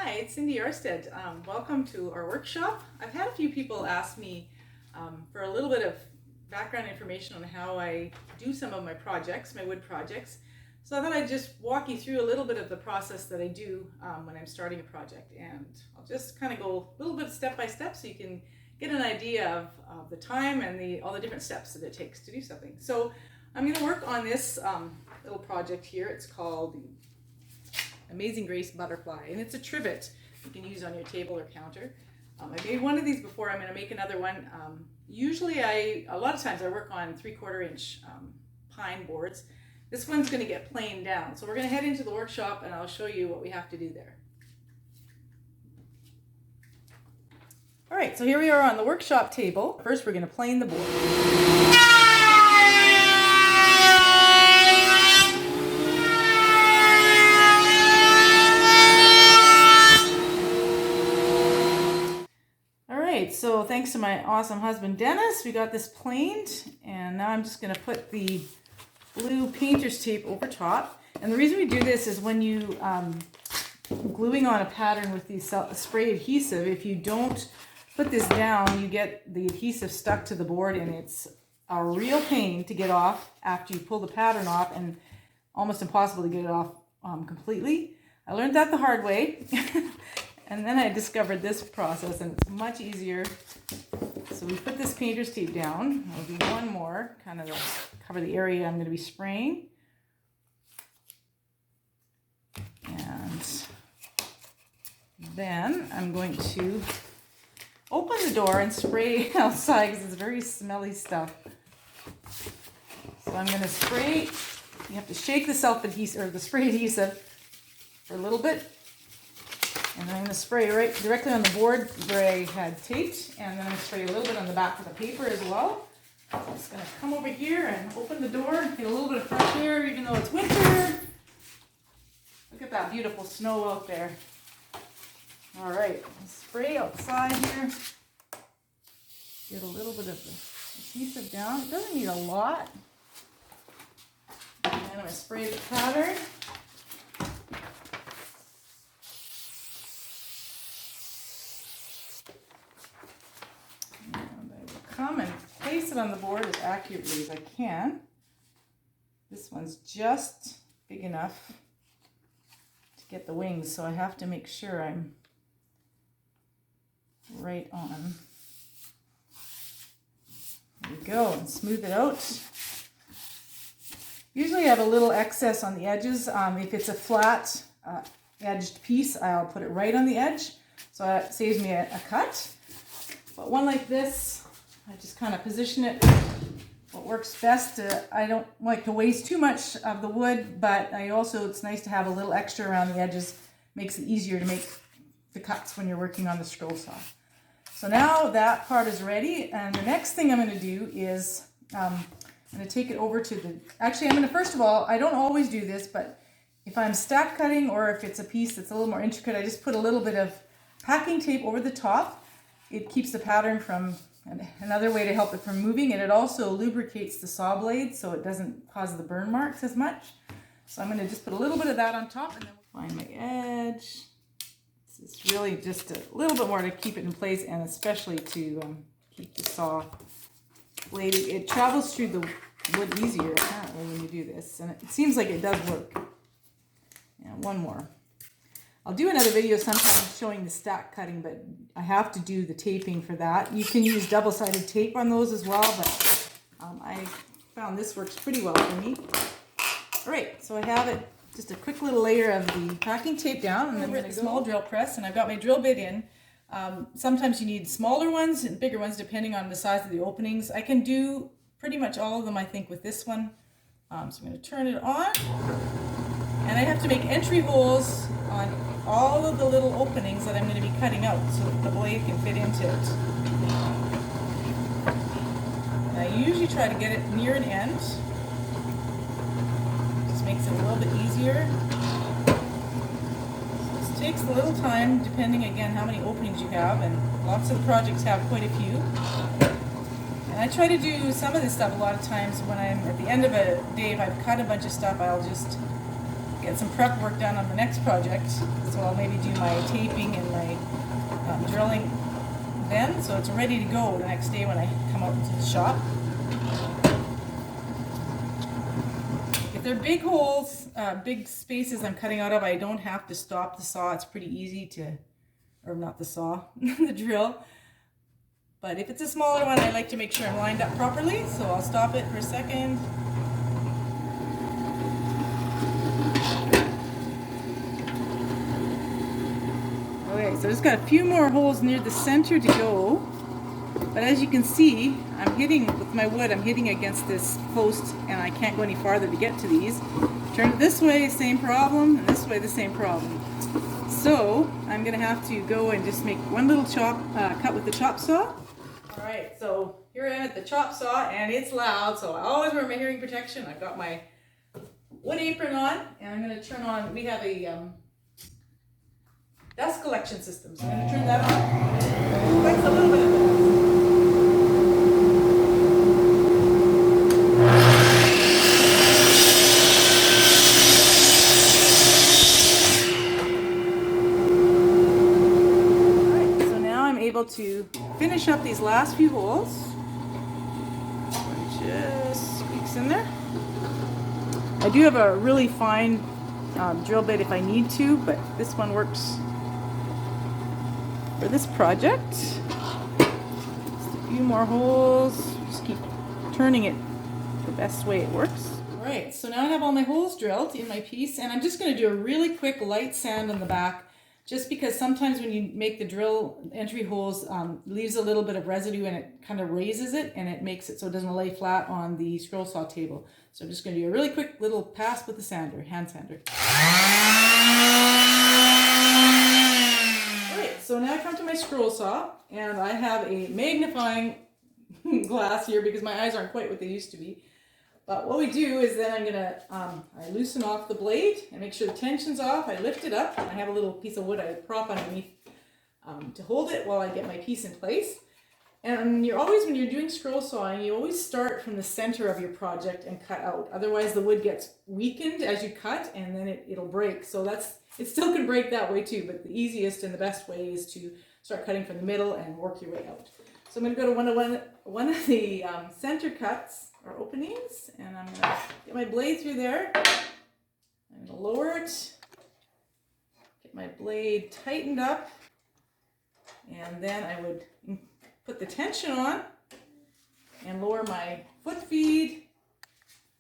Hi, it's Cindy Orsted. Welcome to our workshop. I've had a few people ask me for a little bit of background information on how I do some of my projects, my wood projects. So I thought I'd just walk you through a little bit of the process that I do when I'm starting a project. And I'll just kind of go a little bit step by step so you can get an idea of the time and all the different steps that it takes to do something. So I'm going to work on this little project here. It's called the Amazing Grace butterfly, and it's a trivet you can use on your table or counter. I made one of these before. I'm going to make another one. Usually a lot of times I work on 3/4 inch pine boards. This one's going to get planed down, so we're going to head into the workshop and I'll show you what we have to do there. All right, so here we are on the workshop table. First we're going to plane the board. So thanks to my awesome husband Dennis, we got this planed, and now I'm just going to put the blue painter's tape over top. And the reason we do this is when you gluing on a pattern with the spray adhesive, if you don't put this down, you get the adhesive stuck to the board, and it's a real pain to get off after you pull the pattern off, and almost impossible to get it off completely. I learned that the hard way. And then I discovered this process, and it's much easier. So we put this painter's tape down. I'll do one more, kind of to cover the area I'm going to be spraying. And then I'm going to open the door and spray outside because it's very smelly stuff. So I'm going to spray. You have to shake the self-adhesive or the spray adhesive for a little bit. And then I'm going to spray right directly on the board where I had taped, and then I'm going to spray a little bit on the back of the paper as well. I'm just going to come over here and open the door, get a little bit of fresh air even though it's winter. Look at that beautiful snow out there. All right, spray outside here. Get a little bit of the adhesive down. It doesn't need a lot. And then I'm going to spray the pattern. Come and place it on the board as accurately as I can. This one's just big enough to get the wings, so I have to make sure I'm right on. There we go, and smooth it out. Usually I have a little excess on the edges. If it's a flat edged piece, I'll put it right on the edge, so that saves me a cut. But one like this, I just kind of position it what works best. I don't like to waste too much of the wood, but it's nice to have a little extra around the edges. Makes it easier to make the cuts when you're working on the scroll saw. So now that part is ready, and the next thing I'm going to do is I'm going to take it over to the, actually I'm going to, first of all, I don't always do this, but if I'm stack cutting or if it's a piece that's a little more intricate, I just put a little bit of packing tape over the top. It keeps the pattern from, another way to help it from moving, and it also lubricates the saw blade so it doesn't cause the burn marks as much. So I'm going to just put a little bit of that on top, and then find my edge. It's really just a little bit more to keep it in place, and especially to keep the saw blade. It travels through the wood easier apparently when you do this, and it seems like it does work. And one more. I'll do another video sometime showing the stack cutting, but I have to do the taping for that. You can use double-sided tape on those as well, but I found this works pretty well for me. All right, so I have it, just a quick little layer of the packing tape down, and then we're at the small drill press, and I've got my drill bit in. Sometimes you need smaller ones and bigger ones depending on the size of the openings. I can do pretty much all of them, I think, with this one. So I'm going to turn it on, and I have to make entry holes on all of the little openings that I'm going to be cutting out so that the blade can fit into it. And I usually try to get it near an end. Just makes it a little bit easier. So this takes a little time depending again how many openings you have, and lots of projects have quite a few. And I try to do some of this stuff a lot of times when I'm at the end of a day. If I've cut a bunch of stuff, I'll just get some prep work done on the next project. So I'll maybe do my taping and my drilling then, so it's ready to go the next day when I come out into the shop. If they're big holes, big spaces I'm cutting out of, I don't have to stop the saw. It's pretty easy to, or not the saw, the drill. But if it's a smaller one, I like to make sure I'm lined up properly, so I'll stop it for a second. Okay, so just got a few more holes near the center to go. But as you can see, I'm hitting, with my wood, I'm hitting against this post and I can't go any farther to get to these. Turn it this way, same problem, and this way, the same problem. So I'm gonna have to go and just make one little cut with the chop saw. All right, so here I am at the chop saw and it's loud, so I always wear my hearing protection. I've got my wood apron on and I'm gonna turn on, we have a dust collection system, so I'm gonna turn that on. It collects a little bit of dust. To finish up these last few holes. Just squeaks in there. I do have a really fine drill bit if I need to, but this one works for this project. Just a few more holes. Just keep turning it the best way it works. Alright, so now I have all my holes drilled in my piece, and I'm just going to do a really quick light sand on the back. Just because sometimes when you make the drill entry holes, leaves a little bit of residue and it kind of raises it and it makes it so it doesn't lay flat on the scroll saw table. So I'm just going to do a really quick little pass with the sander, hand sander. Alright, so now I come to my scroll saw and I have a magnifying glass here because my eyes aren't quite what they used to be. But what we do is then I'm gonna, I loosen off the blade and make sure the tension's off. I lift it up. I have a little piece of wood I prop underneath to hold it while I get my piece in place. And you're always, when you're doing scroll sawing, you always start from the center of your project and cut out. Otherwise the wood gets weakened as you cut and then it'll break. So it still can break that way too, but the easiest and the best way is to start cutting from the middle and work your way out. So I'm gonna go to one of the center cuts or openings, and I'm going to get my blade through there. I'm going to lower it, get my blade tightened up, and then I would put the tension on and lower my foot feed.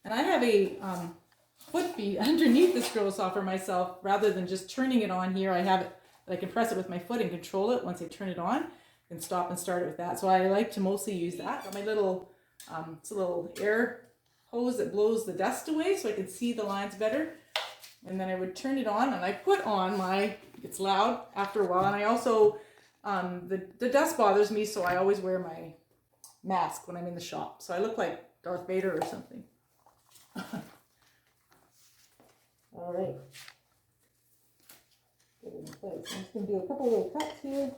And I have a foot feed underneath the scroll saw for myself. Rather than just turning it on here, I have it that I can press it with my foot and control it once I turn it on. I can stop and start it with that. So I like to mostly use that. Got my little it's a little air hose that blows the dust away so I can see the lines better. And then I would turn it on and I put on my, it's loud after a while, and I also, the dust bothers me, so I always wear my mask when I'm in the shop. So I look like Darth Vader or something. All right. Get it in place. I'm just going to do a couple little cuts here.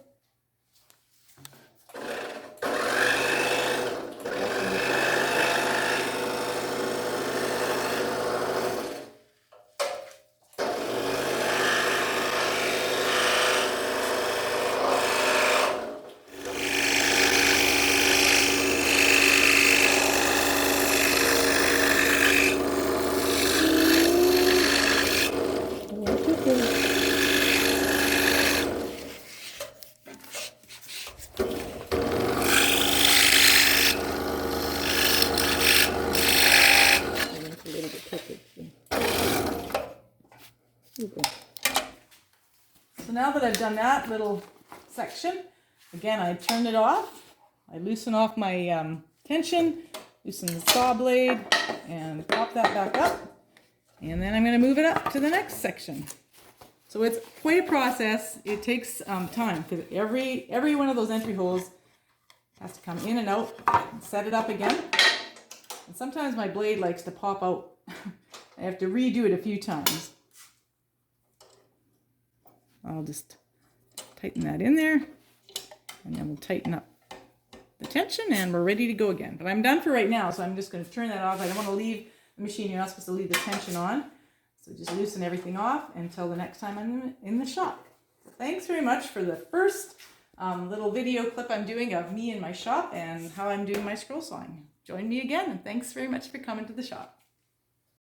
So now that I've done that little section, again, I turn it off. I loosen off my tension, loosen the saw blade, and pop that back up. And then I'm going to move it up to the next section. So it's quite a process. It takes time because every one of those entry holes has to come in and out and set it up again. And sometimes my blade likes to pop out. I have to redo it a few times. I'll just tighten that in there, and then we'll tighten up the tension and we're ready to go again. But I'm done for right now, so I'm just going to turn that off. I don't want to leave the machine. You're not supposed to leave the tension on. So So just loosen everything off until the next time I'm in the shop. Thanks very much for the first little video clip I'm doing of me in my shop and how I'm doing my scroll sawing. Join me again, and thanks very much for coming to the shop.